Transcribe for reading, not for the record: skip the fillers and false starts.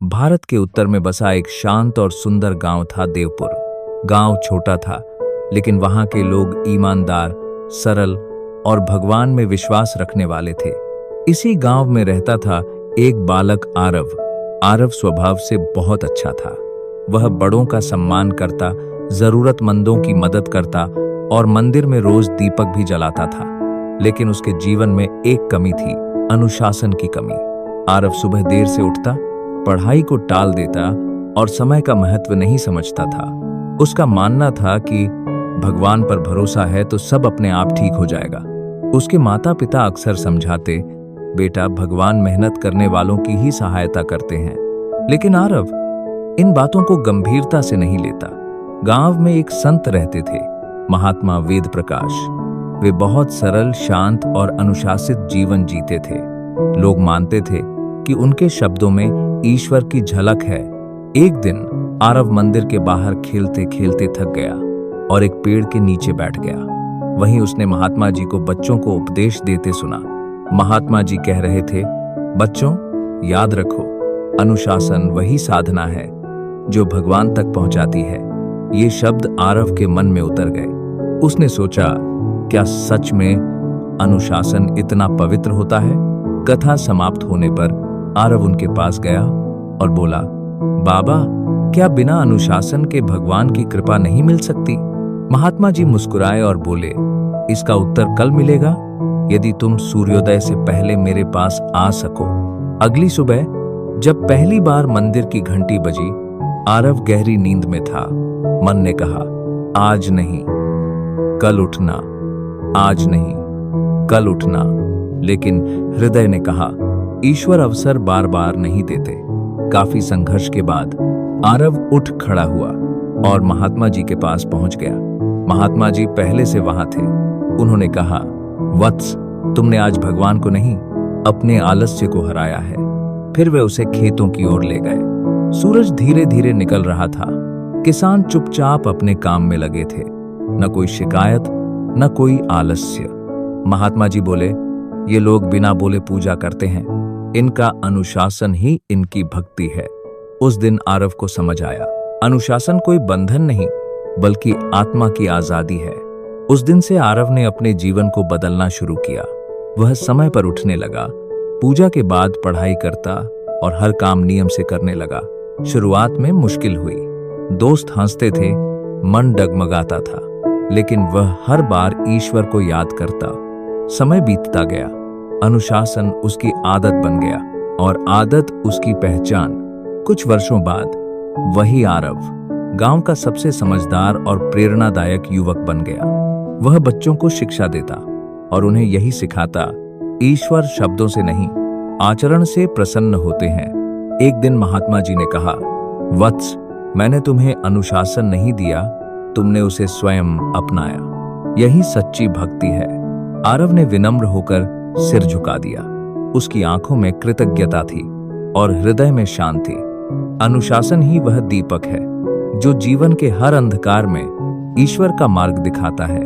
भारत के उत्तर में बसा एक शांत और सुंदर गांव था देवपुर। गांव छोटा था, लेकिन वहां के लोग ईमानदार, सरल और भगवान में विश्वास रखने वाले थे। इसी गांव में रहता था एक बालक आरव। आरव स्वभाव से बहुत अच्छा था। वह बड़ों का सम्मान करता, जरूरतमंदों की मदद करता और मंदिर में रोज दीपक भी जलाता था। लेकिन उसके जीवन में एक कमी थी, अनुशासन की कमी। आरव सुबह देर से उठता, पढ़ाई को टाल देता और समय का महत्व नहीं समझता था। उसका मानना था कि भगवान पर भरोसा है तो सब अपने आप ठीक हो जाएगा। उसके माता पिता अक्सर समझाते, बेटा भगवान मेहनत करने वालों की ही सहायता करते हैं। लेकिन आरव इन बातों को गंभीरता से नहीं लेता। गांव में एक संत रहते थे, महात्मा वेद प्रकाश। वे बहुत सरल, शांत और अनुशासित जीवन जीते थे। लोग मानते थे कि उनके शब्दों में ईश्वर की झलक है। एक दिन आरव मंदिर के बाहर खेलते खेलते थक गया और एक पेड़ के नीचे बैठ गया। वहीं उसने महात्मा जी को बच्चों को उपदेश देते सुना। महात्मा जी कह रहे थे, बच्चों याद रखो, अनुशासन वही साधना है जो भगवान तक पहुंचाती है। ये शब्द आरव के मन में उतर गए। उसने सोचा, क्या सच में अनुशासन इतना पवित्र होता है? कथा समाप्त होने पर आरव उनके पास गया और बोला, बाबा क्या बिना अनुशासन के भगवान की कृपा नहीं मिल सकती? महात्मा जी मुस्कुराए और बोले, इसका उत्तर कल मिलेगा, यदि तुम सूर्योदय से पहले मेरे पास आ सको। अगली सुबह जब पहली बार मंदिर की घंटी बजी, आरव गहरी नींद में था। मन ने कहा, आज नहीं कल उठना, आज नहीं कल उठना। लेकिन हृदय ने कहा, ईश्वर अवसर बार बार नहीं देते। काफी संघर्ष के बाद आरव उठ खड़ा हुआ और महात्मा जी के पास पहुंच गया। महात्मा जी पहले से वहां थे। उन्होंने कहा, वत्स, तुमने आज भगवान को नहीं, अपने आलस्य को हराया है। फिर वे उसे खेतों की ओर ले गए। सूरज धीरे धीरे निकल रहा था। किसान चुपचाप अपने काम में लगे थे। न कोई शिकायत, न कोई आलस्य। महात्मा जी बोले, ये लोग बिना बोले पूजा करते हैं, इनका अनुशासन ही इनकी भक्ति है। उस दिन आरव को समझ आया, अनुशासन कोई बंधन नहीं बल्कि आत्मा की आजादी है। उस दिन से आरव ने अपने जीवन को बदलना शुरू किया। वह समय पर उठने लगा, पूजा के बाद पढ़ाई करता और हर काम नियम से करने लगा। शुरुआत में मुश्किल हुई, दोस्त हंसते थे, मन डगमगाता था, लेकिन वह हर बार ईश्वर को याद करता। समय बीतता गया, अनुशासन उसकी आदत बन गया और आदत उसकी पहचान। कुछ वर्षों बाद वही आरव गांव का सबसे समझदार और प्रेरणादायक युवक बन गया। वह बच्चों को शिक्षा देता और उन्हें यही सिखाता, ईश्वर शब्दों से नहीं, आचरण से प्रसन्न होते हैं। एक दिन महात्मा जी ने कहा, वत्स, मैंने तुम्हें अनुशासन नहीं दिया, तुमने उसे स्वयं अपनाया। यही सच्ची भक्ति है। आरव ने विनम्र होकर सिर झुका दिया। उसकी आंखों में कृतज्ञता थी और हृदय में शांति। अनुशासन ही वह दीपक है जो जीवन के हर अंधकार में ईश्वर का मार्ग दिखाता है।